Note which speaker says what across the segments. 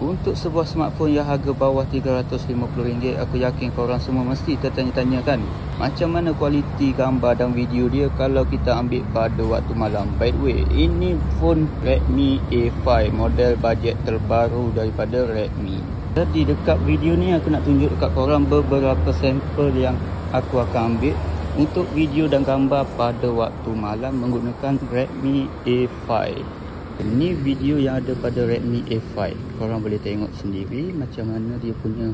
Speaker 1: Untuk sebuah smartphone yang harga bawah RM350, aku yakin korang semua mesti tertanya-tanya kan, macam mana kualiti gambar dan video dia kalau kita ambil pada waktu malam. By the way, ini phone Redmi A5, model bajet terbaru daripada Redmi. Jadi dekat video ni aku nak tunjuk dekat korang beberapa sampel yang aku akan ambil untuk video dan gambar pada waktu malam menggunakan Redmi A5. Ini video yang ada pada Redmi A5. Korang boleh tengok sendiri macam mana dia punya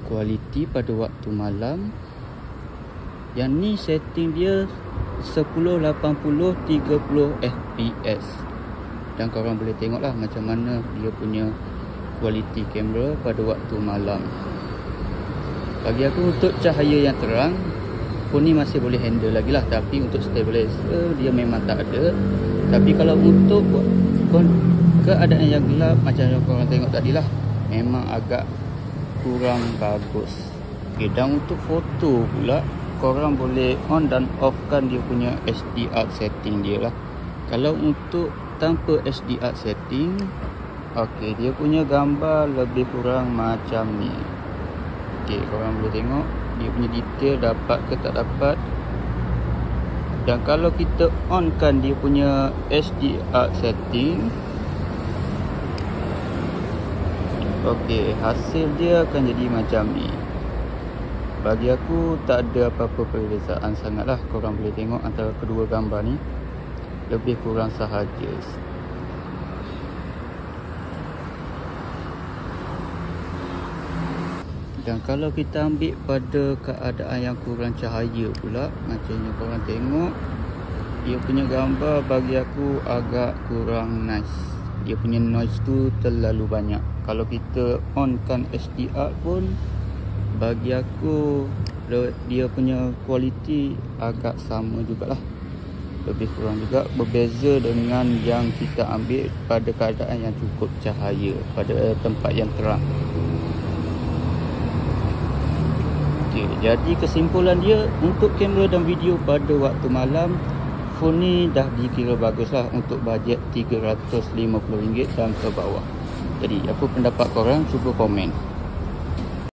Speaker 1: kualiti pada waktu malam. Yang ni setting dia 1080 30 fps. Dan korang boleh tengok lah macam mana dia punya kualiti kamera pada waktu malam. Bagi aku untuk cahaya yang terang, phone ni masih boleh handle lagi lah. Tapi untuk stabilizer dia memang tak ada. Tapi kalau untuk keadaan yang gelap macam yang korang tengok tadi lah, memang agak kurang bagus. Okay, dan untuk foto pula, korang boleh on dan off kan dia punya HDR setting dia lah. Kalau untuk tanpa HDR setting, okay, dia punya gambar lebih kurang macam ni. Okay, korang boleh tengok dia punya detail dapat ke tak dapat. Dan kalau kita on kan dia punya HDR setting, okey, hasil dia akan jadi macam ni. Bagi aku tak ada apa-apa perbezaan sangat lah. Korang boleh tengok antara kedua gambar ni lebih kurang sahaja. Dan kalau kita ambil pada keadaan yang kurang cahaya pula, macam yang korang tengok, dia punya gambar bagi aku agak kurang nice. Dia punya noise tu terlalu banyak. Kalau kita on kan HDR pun, bagi aku dia punya kualiti agak sama jugalah. Lebih kurang juga, berbeza dengan yang kita ambil pada keadaan yang cukup cahaya, pada tempat yang terang. Okay, jadi kesimpulan dia, untuk kamera dan video pada waktu malam, phone ni dah dikira bagus lah untuk bajet RM350 dan ke bawah. Jadi apa pendapat korang? Cuba komen.